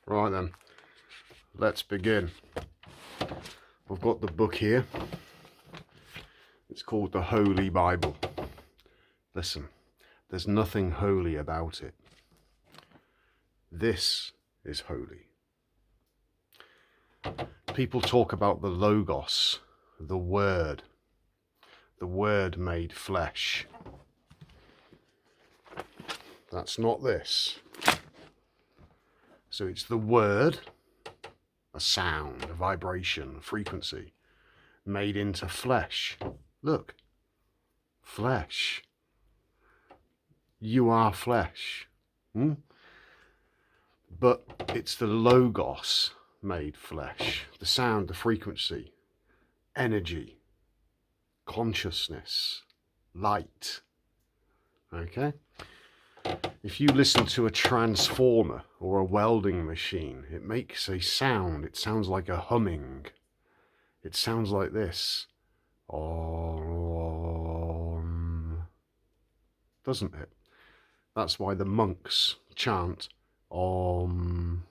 Right then, let's begin. I've got the book here. It's called the Holy Bible. Listen, there's nothing holy about it. This is holy. People talk about the Logos, the Word made flesh. That's not this. So it's the Word, a sound, a vibration, a frequency, made into flesh. Look, flesh. You are flesh. But it's the Logos made flesh. The sound, the frequency, energy, consciousness, light. Okay? If you listen to a transformer or a welding machine, it makes a sound. It sounds like a humming. It sounds like this. Doesn't it? That's why the monks chant Om.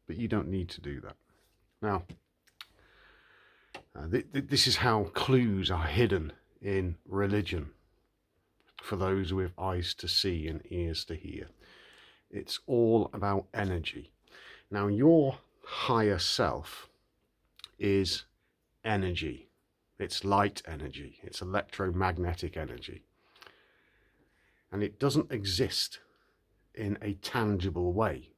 But you don't need to do that. Now, this is how clues are hidden in religion for those with eyes to see and ears to hear. It's all about energy. Now, your higher self is energy. It's light energy. It's electromagnetic energy. And it doesn't exist in a tangible way.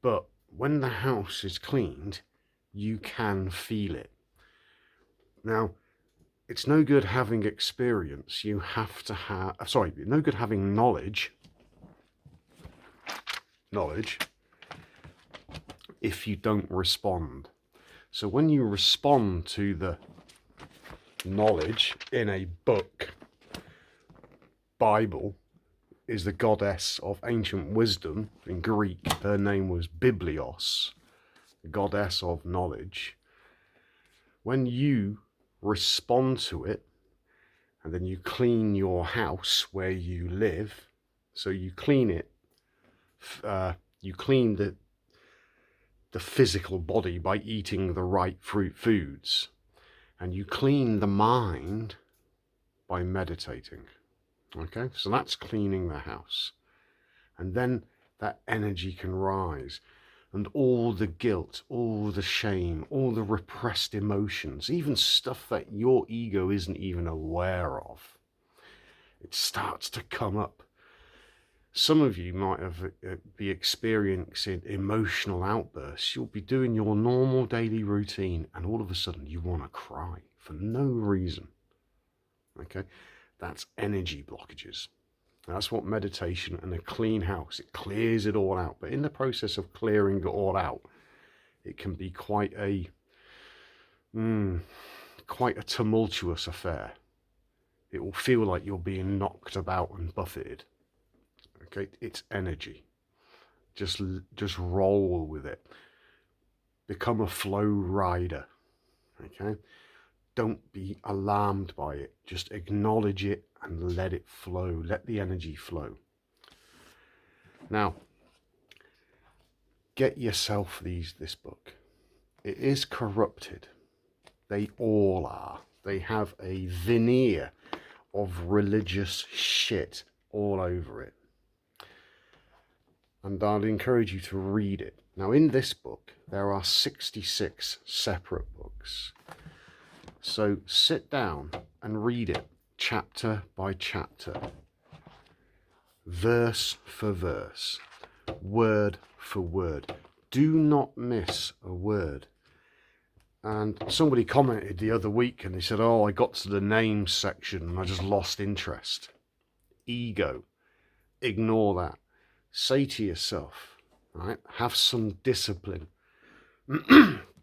But when the house is cleaned, you can feel it. Now, it's no good having experience. You have to have, no good having knowledge if you don't respond. So when you respond to the knowledge in a book, Bible is the goddess of ancient wisdom. In Greek, her name was Biblios, the goddess of knowledge. When you respond to it, and then you clean your house where you live, so you clean it, you clean the physical body by eating the right foods, and you clean the mind by meditating. Okay, so that's cleaning the house. And then that energy can rise, and all the guilt, all the shame, all the repressed emotions, even stuff that your ego isn't even aware of, it starts to come up. Some of you might be experiencing emotional outbursts. You'll be doing your normal daily routine, and all of a sudden you want to cry for no reason. Okay, that's energy blockages. That's what meditation and a clean house, it clears it all out. But in the process of clearing it all out, it can be quite a tumultuous affair. It will feel like you're being knocked about and buffeted. Okay, it's energy. Just roll with it. Become a flow rider. Okay, don't be alarmed by it. Just acknowledge it and let it flow. Let the energy flow. Now, get yourself this book. It is corrupted. They all are. They have a veneer of religious shit all over it. And I'd encourage you to read it. Now, in this book, there are 66 separate books. So sit down and read it chapter by chapter, verse for verse, word for word. Do not miss a word. And somebody commented the other week and they said, oh, I got to the names section and I just lost interest. Ego. Ignore that. Say to yourself, right, have some discipline.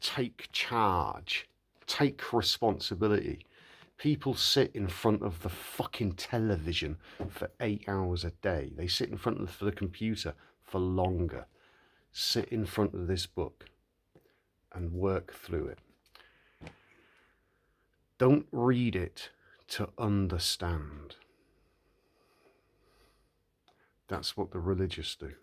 Take charge. Take responsibility. People sit in front of the fucking television for 8 hours a day. They sit in front of the computer for longer. Sit in front of this book and work through it. Don't read it to understand. That's what the religious do.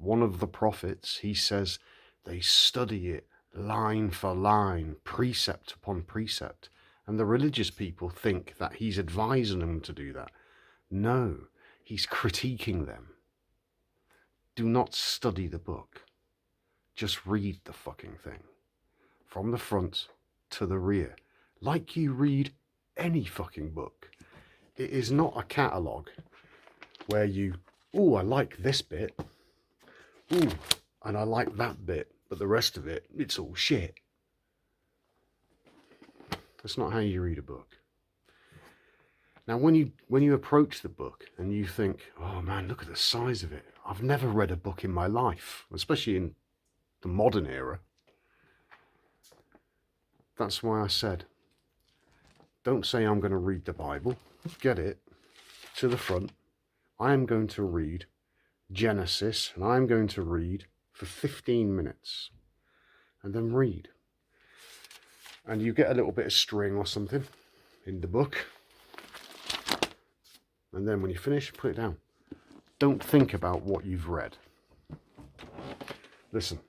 one of the prophets, he says they study it line for line, precept upon precept. And the religious people think that he's advising them to do that. No, he's critiquing them. Do not study the book. Just read the fucking thing. From the front to the rear. Like you read any fucking book. It is not a catalogue where you, oh, I like this bit. Ooh, and I like that bit. But the rest of it, it's all shit. That's not how you read a book. Now, when you approach the book and you think, oh man, look at the size of it. I've never read a book in my life, especially in the modern era. That's why I said, don't say I'm going to read the Bible. Get it to the front. I am going to read Genesis, and I'm going to read for 15 minutes and then read. And you get a little bit of string or something in the book. And then when you finish, put it down. Don't think about what you've read. Listen,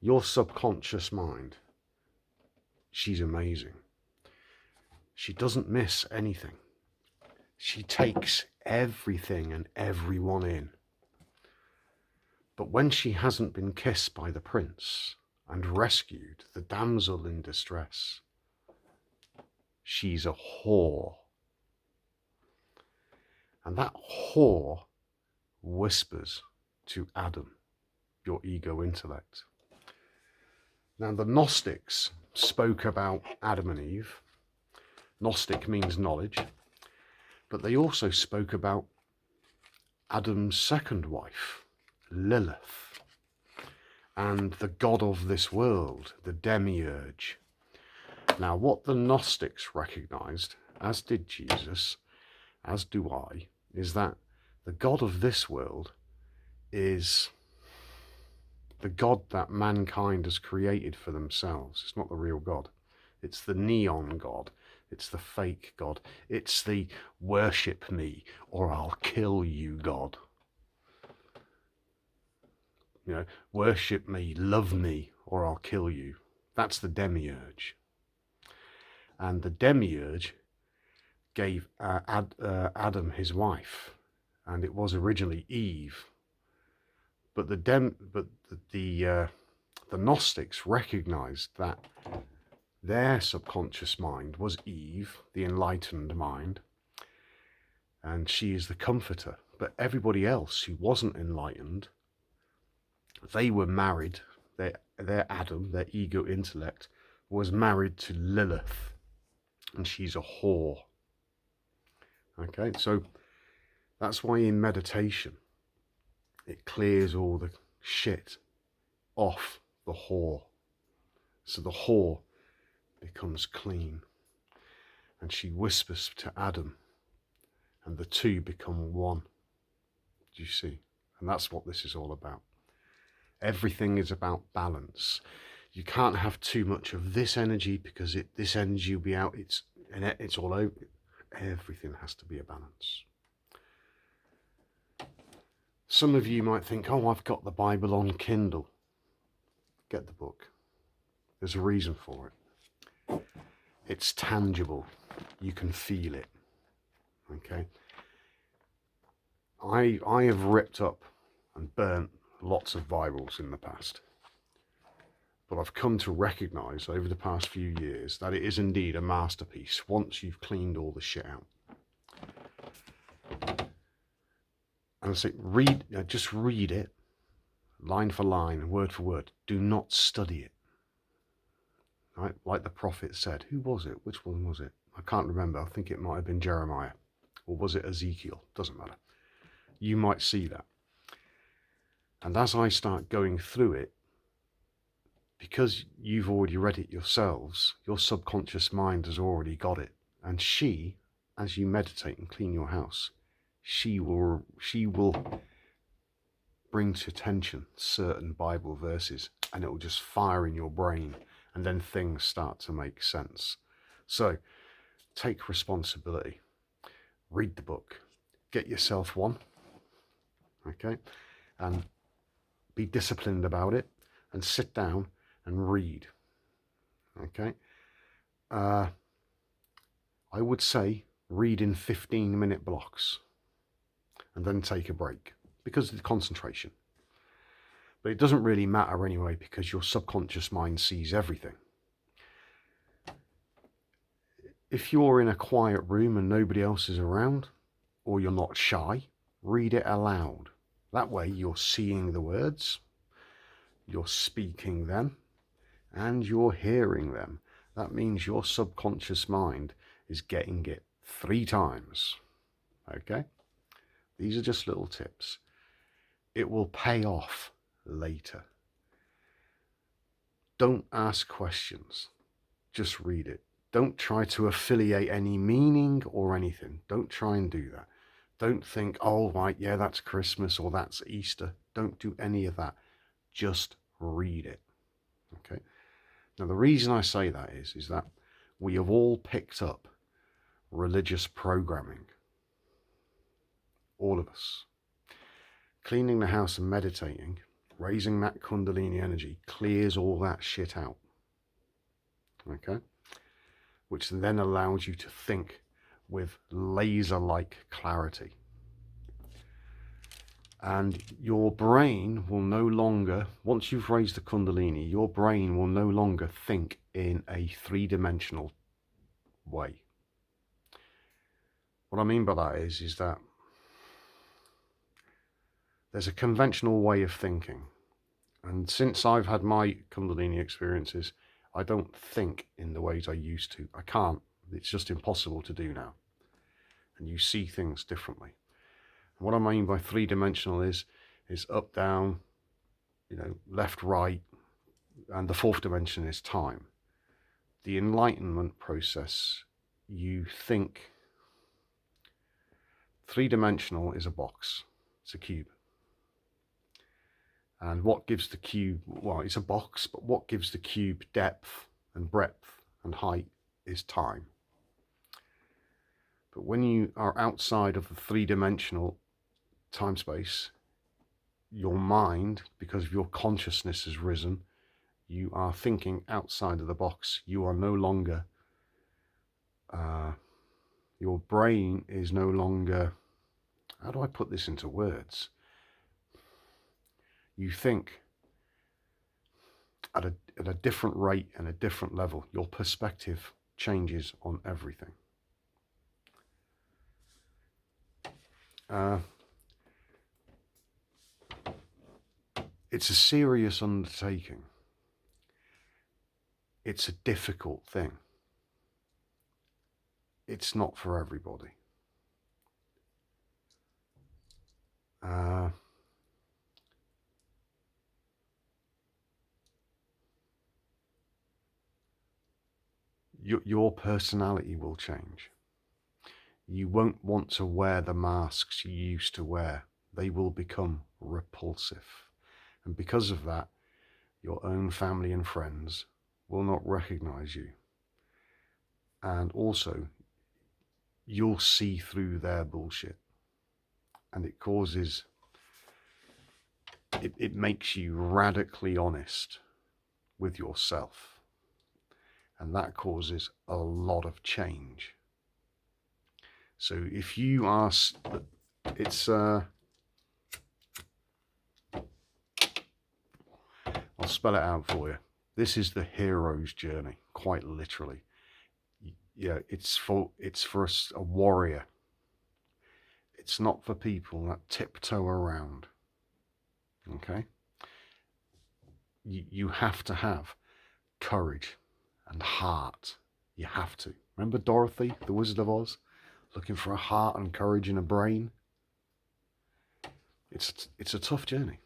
your subconscious mind, she's amazing. She doesn't miss anything. She takes everything and everyone in. But when she hasn't been kissed by the prince and rescued the damsel in distress, she's a whore. And that whore whispers to Adam, your ego intellect. Now the Gnostics spoke about Adam and Eve. Gnostic means knowledge. But they also spoke about Adam's second wife, Lilith, and the god of this world, the demiurge. Now what the Gnostics recognized, as did Jesus, as do I, is that the god of this world is the god that mankind has created for themselves. It's not the real god. It's the neon god. It's the fake god. It's the worship me or I'll kill you god. You know, worship me, love me, or I'll kill you. That's the demiurge. And the demiurge gave Adam his wife, and it was originally Eve. But the Gnostics recognized that their subconscious mind was Eve, the enlightened mind, and she is the comforter. But everybody else who wasn't enlightened, they were married. Their Adam, their ego intellect, was married to Lilith, and she's a whore. Okay, so that's why in meditation it clears all the shit off the whore. So the whore becomes clean, and she whispers to Adam, and the two become one. Do you see? And that's what this is all about. Everything is about balance. You can't have too much of this energy, because this energy will be out. It's all over. Everything has to be a balance. Some of you might think, oh, I've got the Bible on Kindle. Get the book. There's a reason for it. It's tangible. You can feel it. Okay? I have ripped up and burnt lots of Bibles in the past. But I've come to recognize over the past few years that it is indeed a masterpiece once you've cleaned all the shit out. And I say, just read it, line for line, word for word. Do not study it. Right? Like the prophet said. Who was it? Which one was it? I can't remember. I think it might have been Jeremiah. Or was it Ezekiel? Doesn't matter. You might see that. And as I start going through it, because you've already read it yourselves, your subconscious mind has already got it. And she, as you meditate and clean your house, she will bring to attention certain Bible verses, and it will just fire in your brain, and then things start to make sense. So take responsibility. Read the book. Get yourself one. Okay? And be disciplined about it and sit down and read. Okay. I would say read in 15-minute blocks and then take a break because of the concentration. But it doesn't really matter anyway, because your subconscious mind sees everything. If you're in a quiet room and nobody else is around, or you're not shy, read it aloud. That way you're seeing the words, you're speaking them, and you're hearing them. That means your subconscious mind is getting it 3 times. Okay? These are just little tips. It will pay off later. Don't ask questions. Just read it. Don't try to affiliate any meaning or anything. Don't try and do that. Don't think, oh, right, yeah, that's Christmas or that's Easter. Don't do any of that. Just read it. Okay? Now, the reason I say that is that we have all picked up religious programming. All of us. Cleaning the house and meditating, raising that Kundalini energy, clears all that shit out. Okay? Which then allows you to think with laser-like clarity. And your brain will no longer, once you've raised the Kundalini, your brain will no longer think in a 3-dimensional way. What I mean by that is that there's a conventional way of thinking. And since I've had my Kundalini experiences, I don't think in the ways I used to. I can't. It's just impossible to do now. And you see things differently. And what I mean by 3-dimensional is up, down, left, right, and the 4th dimension is time. The enlightenment process, you think 3-dimensional is a box. It's a cube. And what gives the cube, well, it's a box, but what gives the cube depth and breadth and height is time. But when you are outside of the 3-dimensional time space, your mind, because your consciousness has risen, you are thinking outside of the box. You are no longer, your brain is no longer, how do I put this into words? You think at a different rate and a different level. Your perspective changes on everything. It's a serious undertaking. It's a difficult thing. It's not for everybody. Your personality will change. You won't want to wear the masks you used to wear. They will become repulsive. And because of that, your own family and friends will not recognize you. And also, you'll see through their bullshit. And it causes, it makes you radically honest with yourself. And that causes a lot of change. So if you ask, it's, I'll spell it out for you. This is the hero's journey, quite literally. Yeah, it's for a warrior. It's not for people that tiptoe around. Okay? You have to have courage and heart. You have to. Remember Dorothy, the Wizard of Oz, looking for a heart and courage and a brain? It's a tough journey.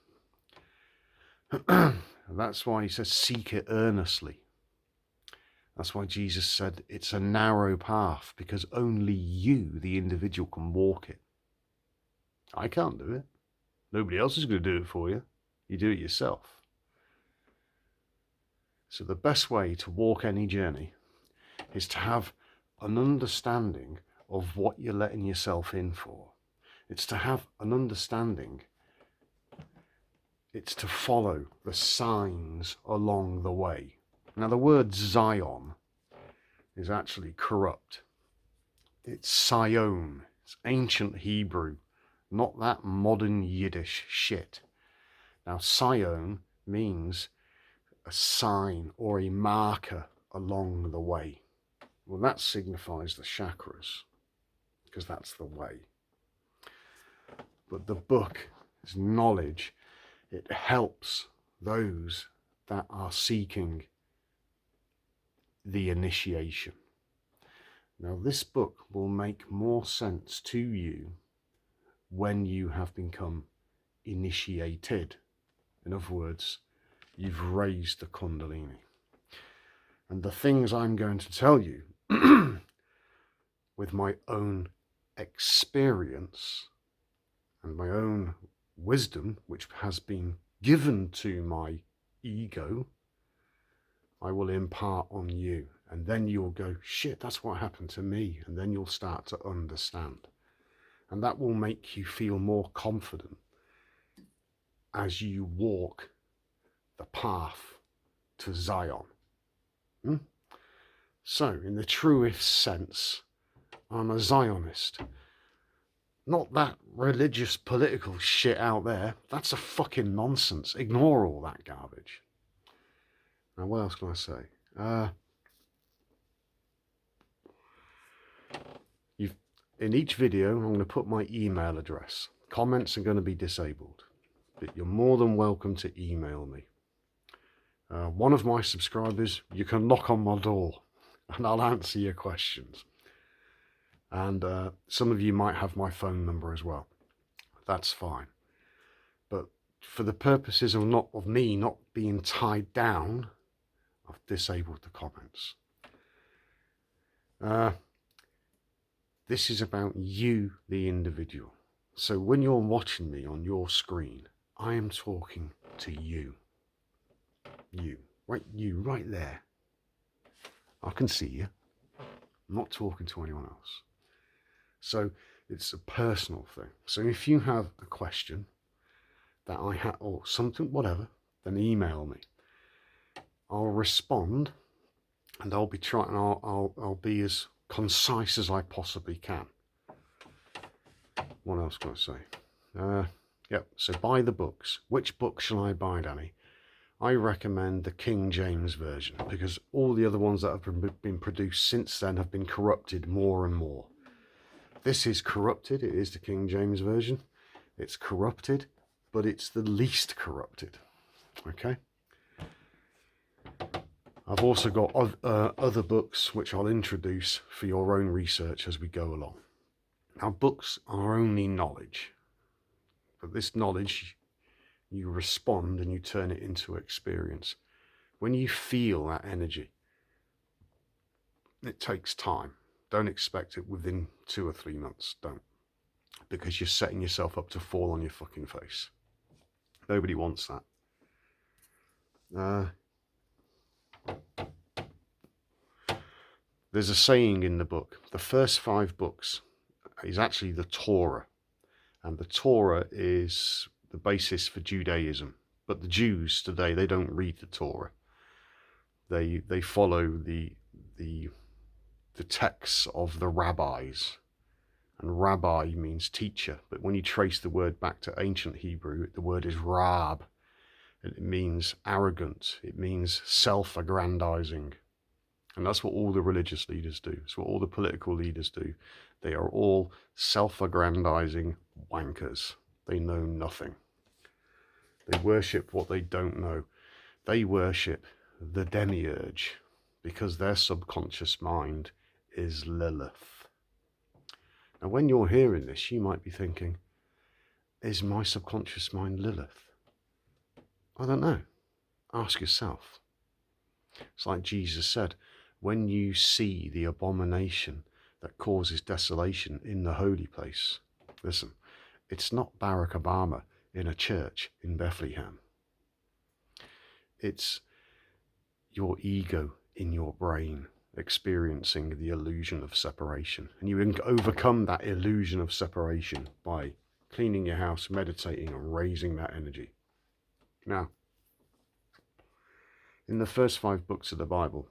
And that's why he says, seek it earnestly. That's why Jesus said it's a narrow path, because only you, the individual, can walk it. I can't do it. Nobody else is going to do it for you. You do it yourself. So the best way to walk any journey is to have an understanding of what you're letting yourself in for. It's to have an understanding It's to follow the signs along the way. Now the word Zion is actually corrupt. It's Sion. It's ancient Hebrew, not that modern Yiddish shit. Now Sion means a sign or a marker along the way. Well, that signifies the chakras, because that's the way. But the book is knowledge. It helps those that are seeking the initiation. Now, this book will make more sense to you when you have become initiated. In other words, you've raised the Kundalini. And the things I'm going to tell you with my own experience and my own wisdom, which has been given to my ego, I will impart on you. And then you'll go, shit, that's what happened to me. And then you'll start to understand. And that will make you feel more confident as you walk the path to Zion. So, in the truest sense, I'm a Zionist. Not that religious political shit out there. That's a fucking nonsense. Ignore all that garbage. Now, what else can I say? In each video, I'm going to put my email address. Comments are going to be disabled, but you're more than welcome to email me. One of my subscribers, you can knock on my door and I'll answer your questions. And some of you might have my phone number as well. That's fine. But for the purposes of me not being tied down, I've disabled the comments. This is about you, the individual. So when you're watching me on your screen, I am talking to you. You right there. I can see you. I'm not talking to anyone else. So it's a personal thing. So if you have a question that I have, or something, whatever, then email me. I'll respond, and I'll be trying. I'll be as concise as I possibly can. What else can I say? Yep. So buy the books. Which book shall I buy, Danny? I recommend the King James version, because all the other ones that have been produced since then have been corrupted more and more. This is corrupted. It is the King James version. It's corrupted, but it's the least corrupted. Okay. I've also got other books which I'll introduce for your own research as we go along. Now, books are only knowledge, but this knowledge, you respond and you turn it into experience. When you feel that energy, it takes time. Don't expect it within 2 or 3 months. Don't. Because you're setting yourself up to fall on your fucking face. Nobody wants that. There's a saying in the book. The first 5 books is actually the Torah. And the Torah is the basis for Judaism. But the Jews today, they don't read the Torah. They follow the texts of the rabbis. And rabbi means teacher. But when you trace the word back to ancient Hebrew, the word is rab. And it means arrogant. It means self-aggrandizing. And that's what all the religious leaders do. It's what all the political leaders do. They are all self-aggrandizing wankers. They know nothing. They worship what they don't know. They worship the demiurge because their subconscious mind is Lilith. Now, when you're hearing this, you might be thinking, is my subconscious mind Lilith? I don't know. Ask yourself. It's like Jesus said, when you see the abomination that causes desolation in the holy place, listen, it's not Barack Obama in a church in Bethlehem. It's your ego in your brain experiencing the illusion of separation. And you overcome that illusion of separation by cleaning your house, meditating, and raising that energy. Now, in the first 5 books of the Bible,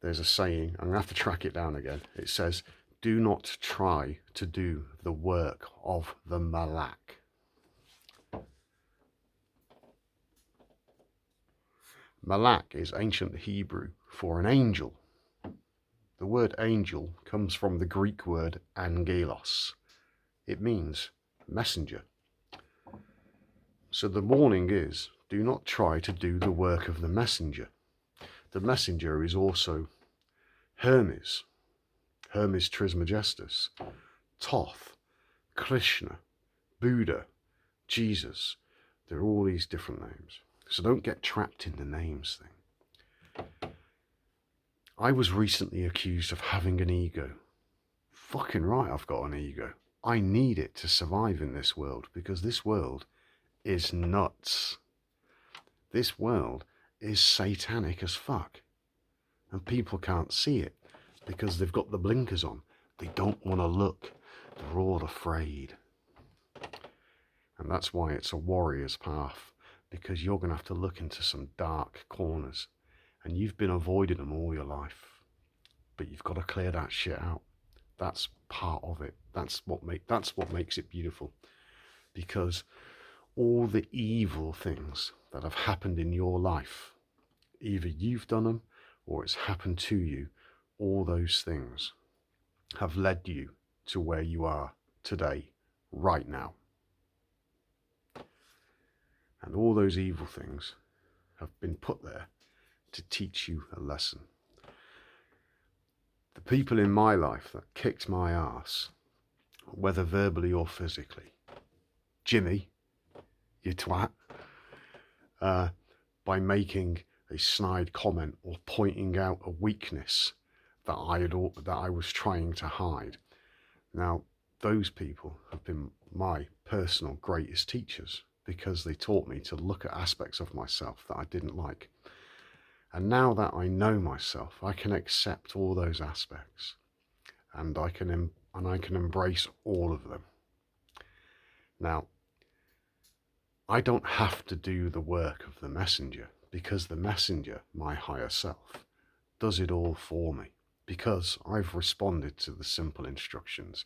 there's a saying, I'm going to have to track it down again. It says, do not try to do the work of the Malak. Malak is ancient Hebrew for an angel. The word angel comes from the Greek word angelos. It means messenger. So the warning is, do not try to do the work of the messenger. The messenger is also Hermes, Hermes Trismegistus, Thoth, Krishna, Buddha, Jesus. There are all these different names. So don't get trapped in the names thing. I was recently accused of having an ego. Fucking right, I've got an ego. I need it to survive in this world, because this world is nuts. This world is satanic as fuck. And people can't see it because they've got the blinkers on. They don't want to look. They're all afraid. And that's why it's a warrior's path, because you're going to have to look into some dark corners. And you've been avoiding them all your life. But you've got to clear that shit out. That's part of it. That's what makes it beautiful. Because all the evil things that have happened in your life, either you've done them or it's happened to you, all those things have led you to where you are today, right now. And all those evil things have been put there to teach you a lesson. The people in my life that kicked my ass, whether verbally or physically, Jimmy, you twat, by making a snide comment or pointing out a weakness that I was trying to hide. Now, those people have been my personal greatest teachers, because they taught me to look at aspects of myself that I didn't like. And now that I know myself, I can accept all those aspects, and I can embrace all of them. Now, I don't have to do the work of the messenger, because the messenger, my higher self, does it all for me, because I've responded to the simple instructions.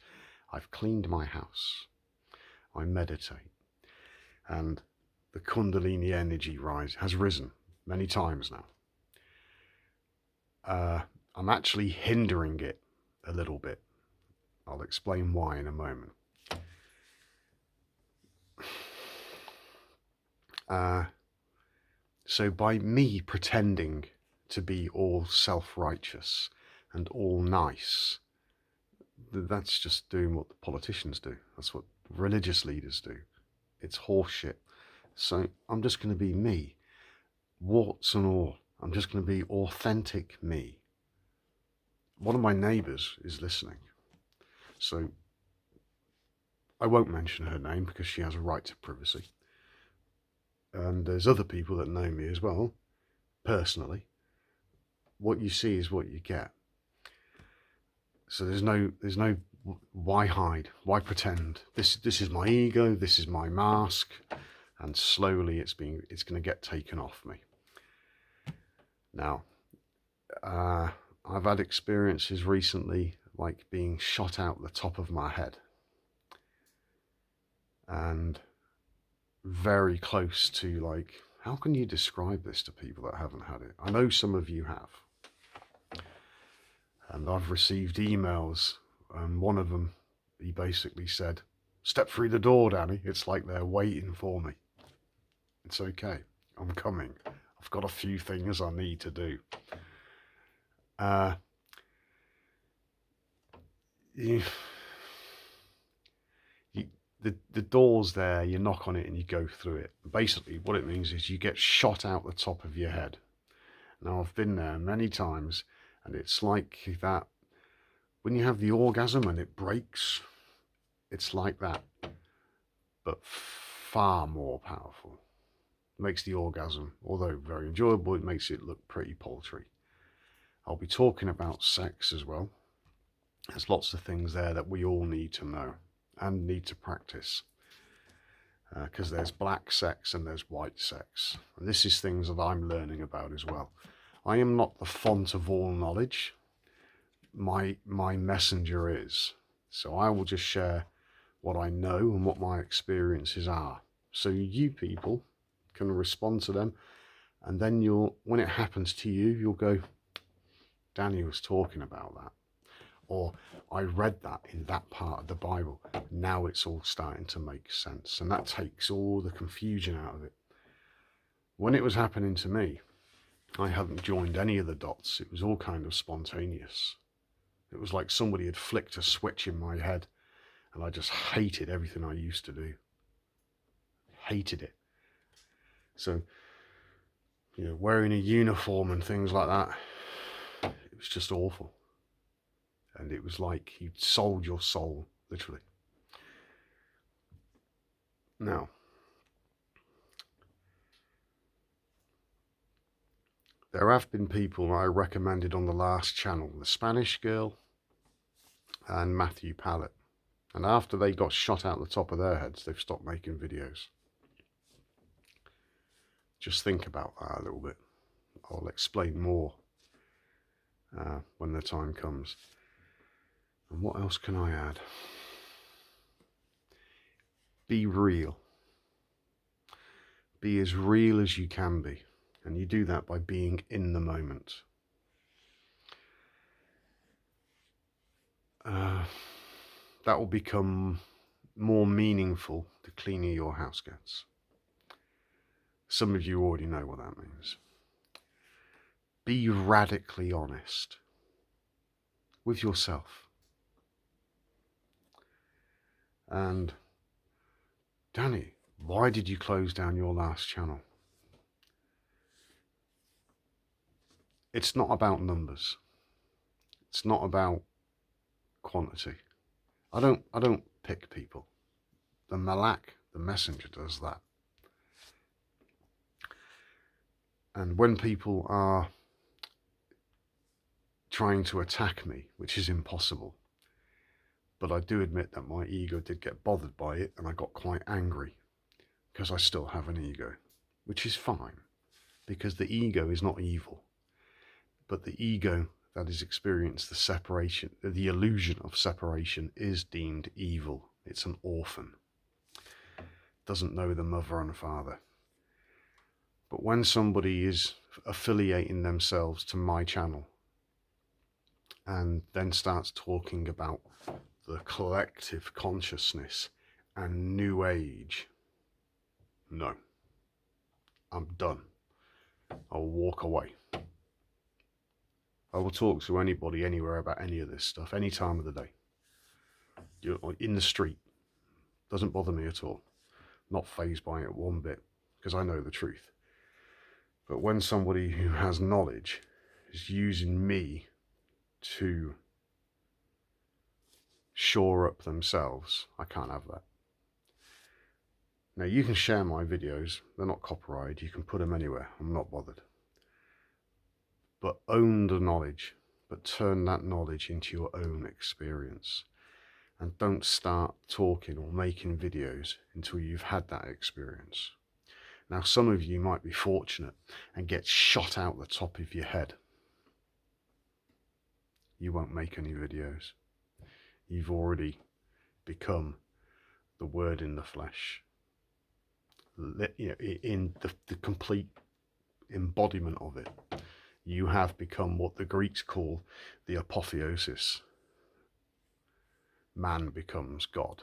I've cleaned my house. I meditate. And the Kundalini energy has risen many times now. I'm actually hindering it a little bit. I'll explain why in a moment. So by me pretending to be all self-righteous and all nice, that's just doing what the politicians do. That's what religious leaders do. It's horseshit. So I'm just going to be me, warts and all. I'm just going to be authentic me. One of my neighbours is listening, so I won't mention her name because she has a right to privacy. And there's other people that know me as well, personally. What you see is what you get. So there's no why hide, why pretend. This is my ego, this is my mask, and slowly it's going to get taken off me. Now, I've had experiences recently like being shot out the top of my head, and very close to, like, how can you describe this to people that haven't had it? I know some of you have. And I've received emails, and one of them, he basically said, "Step through the door, Danny. It's like they're waiting for me. It's okay. I'm coming. I've got a few things I need to do." The door's there, you knock on it and you go through it. Basically, what it means is you get shot out the top of your head. Now, I've been there many times, and it's like that when you have the orgasm and it breaks. It's like that, but far more powerful. It makes the orgasm, although very enjoyable, it makes it look pretty paltry. I'll be talking about sex as well. There's lots of things there that we all need to know and need to practice. because there's black sex and there's white sex. And this is things that I'm learning about as well. I am not the font of all knowledge. My messenger is. So I will just share what I know and what my experiences are. So you people can respond to them, and then when it happens to you, you'll go, Danny was talking about that. Or I read that in that part of the Bible. Now it's all starting to make sense. And that takes all the confusion out of it. When it was happening to me, I hadn't joined any of the dots. It was all kind of spontaneous. It was like somebody had flicked a switch in my head, and I just hated everything I used to do. Hated it. So, wearing a uniform and things like that, it was just awful. And it was like you'd sold your soul, literally. Now, there have been people I recommended on the last channel, the Spanish girl and Matthew Pallet. And after they got shot out the top of their heads, they've stopped making videos. Just think about that a little bit. I'll explain more when the time comes. And what else can I add? Be real. Be as real as you can be. And you do that by being in the moment. That will become more meaningful the cleaner your house gets. Some of you already know what that means. Be radically honest with yourself. And Danny, why did you close down your last channel? It's not about numbers. It's not about quantity. I don't pick people. The Malak, the messenger, does that. And when people are trying to attack me, which is impossible, but I do admit that my ego did get bothered by it, and I got quite angry because I still have an ego, which is fine, because the ego is not evil, but the ego that has experienced the separation, the illusion of separation, is deemed evil. It's an orphan. Doesn't know the mother and father. But when somebody is affiliating themselves to my channel and then starts talking about the collective consciousness and New Age, no, I'm done. I'll walk away. I will talk to anybody, anywhere about any of this stuff, any time of the day. You're in the street. Doesn't bother me at all. Not fazed by it one bit, because I know the truth. But when somebody who has knowledge is using me to shore up themselves, I can't have that. Now, you can share my videos. They're not copyrighted. You can put them anywhere. I'm not bothered. But own the knowledge, but turn that knowledge into your own experience. And don't start talking or making videos until you've had that experience. Now, some of you might be fortunate and get shot out the top of your head. You won't make any videos. You've already become the word in the flesh. In the complete embodiment of it. You have become what the Greeks call the Apotheosis. Man becomes God.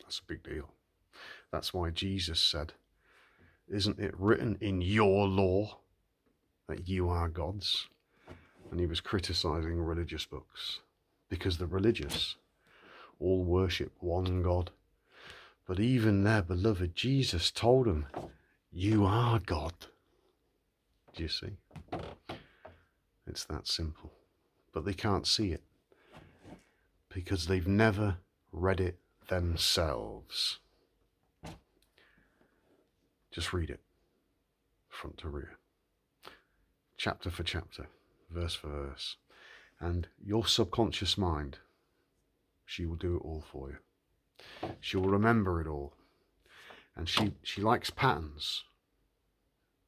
That's a big deal. That's why Jesus said, isn't it written in your law that you are gods? And he was criticizing religious books, because the religious all worship one God. But even their beloved Jesus told them, you are God. Do you see? It's that simple. But they can't see it because they've never read it themselves. Just read it, front to rear, chapter for chapter, verse for verse. And your subconscious mind, she will do it all for you. She'll remember it all. And she likes patterns.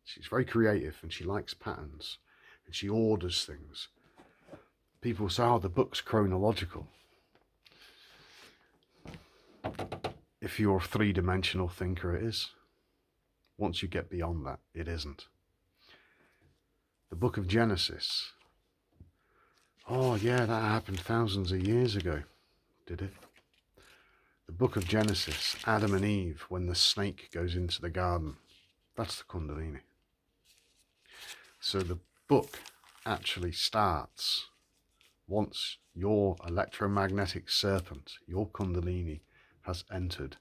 She's very creative and she likes patterns. And she orders things. People say, oh, the book's chronological. If you're a three-dimensional thinker, it is. Once you get beyond that, it isn't. The book of Genesis. Oh yeah, that happened thousands of years ago. Did it? The book of Genesis, Adam and Eve, when the snake goes into the garden. That's the Kundalini. So the book actually starts once your electromagnetic serpent, your Kundalini, has entered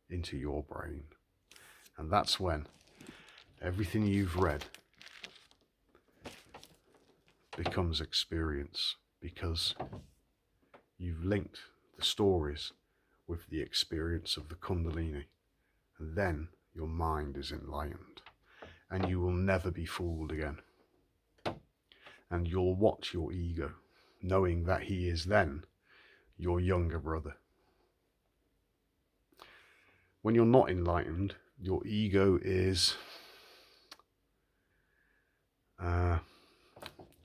into your brain. And that's when everything you've read becomes experience, because you've linked the stories with the experience of the Kundalini. And then your mind is enlightened and you will never be fooled again. And you'll watch your ego, knowing that he is then your younger brother. When you're not enlightened, your ego is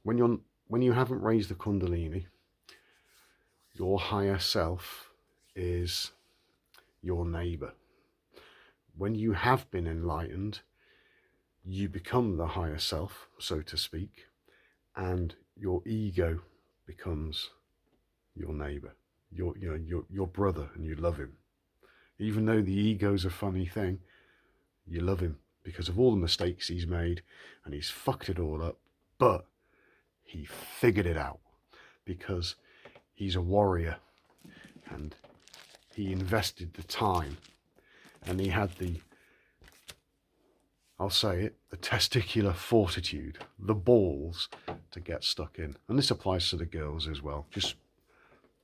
when you haven't raised the Kundalini, your higher self is your neighbor. When you have been enlightened, you become the higher self, so to speak, and your ego becomes your neighbor, your brother, and you love him. Even though the ego's a funny thing, you love him because of all the mistakes he's made, and he's fucked it all up, but he figured it out because he's a warrior and he invested the time and he had the, I'll say it, the testicular fortitude, the balls to get stuck in. And this applies to the girls as well. Just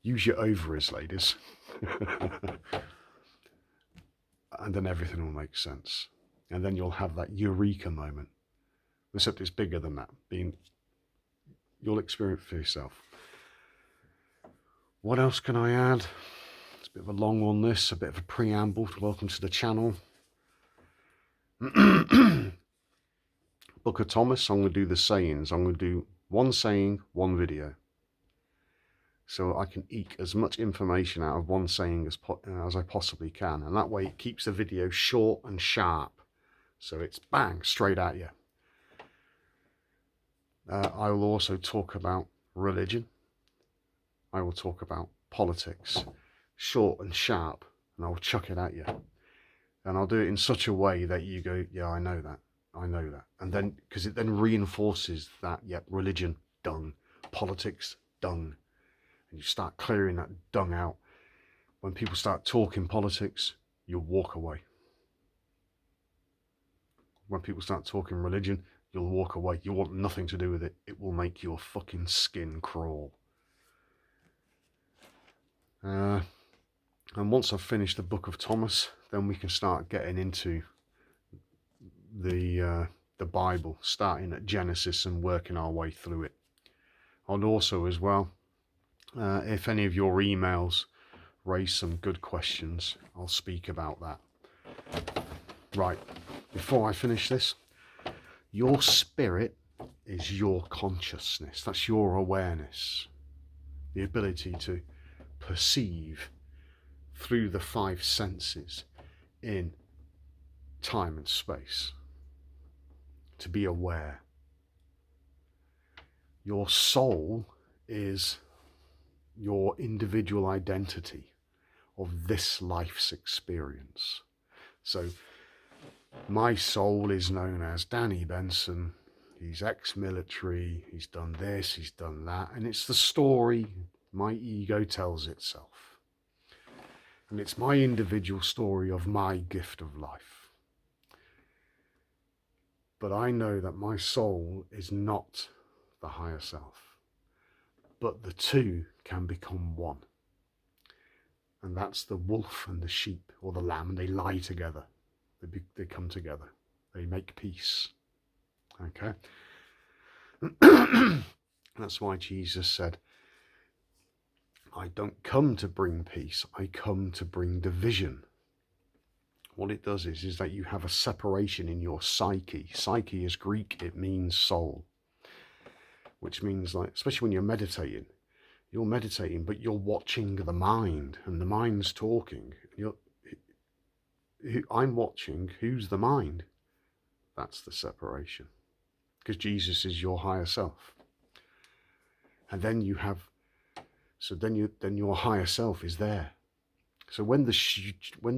use your ovaries, ladies. And then everything will make sense. And then you'll have that eureka moment. Except it's bigger than that. You'll experience it for yourself. What else can I add? It's a bit of a long one, this, a bit of a preamble. Welcome to the channel. Book of Thomas, I'm going to do the sayings. I'm going to do one saying, one video. So I can eke as much information out of one saying as I possibly can. And that way it keeps the video short and sharp. So it's bang, straight at you. I will also talk about religion. I will talk about politics, short and sharp, and I'll chuck it at you. And I'll do it in such a way that you go, yeah, I know that. I know that. And then, because it then reinforces that, yep, religion, dung, politics, dung. And you start clearing that dung out. When people start talking politics, you'll walk away. When people start talking religion, you'll walk away. You want nothing to do with it. It will make your fucking skin crawl. And once I've finished the Book of Thomas, then we can start getting into the Bible, starting at Genesis and working our way through it. And also as well, if any of your emails raise some good questions, I'll speak about that. Right, before I finish this, your spirit is your consciousness. That's your awareness. The ability to perceive through the five senses in time and space. To be aware. Your soul is your individual identity of this life's experience. So my soul is known as Danny Benson. He's ex-military, he's done this, he's done that, and it's the story my ego tells itself. And it's my individual story of my gift of life. But I know that my soul is not the higher self. But the two can become one. And that's the wolf and the sheep, or the lamb, and they lie together. They come together. They make peace. Okay? That's why Jesus said, I don't come to bring peace, I come to bring division. What it does is that you have a separation in your psyche. Psyche is Greek, it means soul. Which means, like, especially when you're meditating, but you're watching the mind, and the mind's talking. I'm watching, who's the mind? That's the separation. Because Jesus is your higher self. And then you have, then your higher self is there. So when the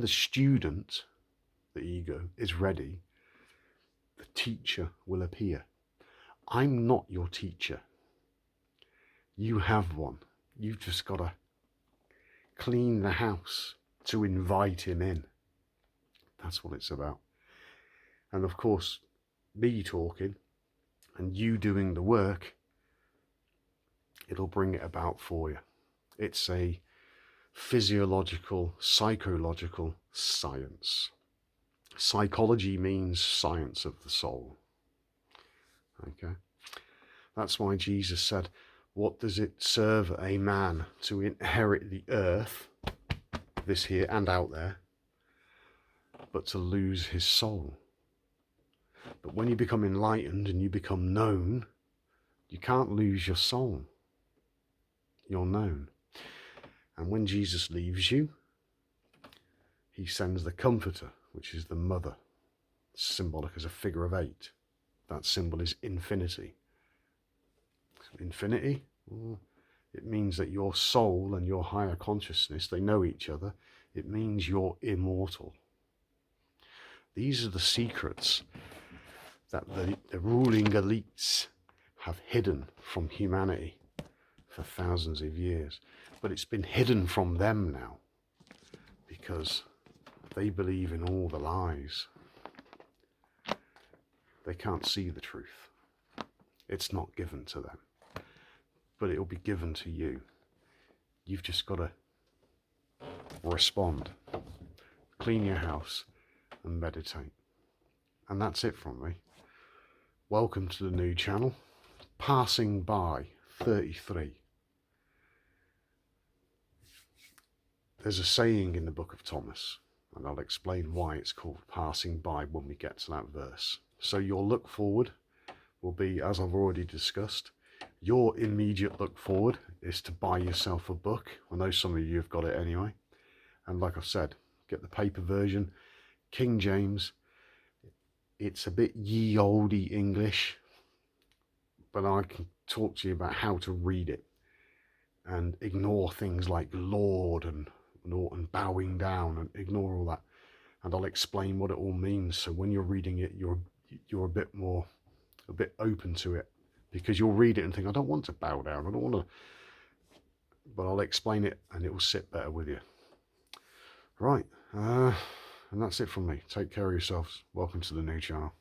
student, the ego, is ready, the teacher will appear. I'm not your teacher. You have one. You've just got to clean the house to invite him in. That's what it's about. And of course, me talking and you doing the work, it'll bring it about for you. It's a physiological, psychological science. Psychology means science of the soul. Okay? That's why Jesus said, what does it serve a man to inherit the earth, this here and out there, but to lose his soul? But when you become enlightened and you become known, you can't lose your soul. You're known. And when Jesus leaves you, he sends the Comforter, which is the mother, symbolic as a figure of 8. That symbol is infinity. Infinity? It means that your soul and your higher consciousness, they know each other. It means you're immortal. These are the secrets that the ruling elites have hidden from humanity for thousands of years. But it's been hidden from them now because they believe in all the lies. They can't see the truth. It's not given to them, but it'll be given to you. You've just got to respond, clean your house and meditate. And that's it from me. Welcome to the new channel, Passing By 33. There's a saying in the book of Thomas, and I'll explain why it's called Passing By when we get to that verse. So your look forward will be, as I've already discussed, your immediate look forward is to buy yourself a book. I know some of you have got it anyway. And like I've said, get the paper version, King James. It's a bit ye olde English, but I can talk to you about how to read it and ignore things like Lord and bowing down, and ignore all that. And I'll explain what it all means. So when you're reading it, you're a bit open to it, because you'll read it and think, I don't want to bow down. I don't want to, but I'll explain it and it will sit better with you. Right. And that's it from me. Take care of yourselves. Welcome to the new channel.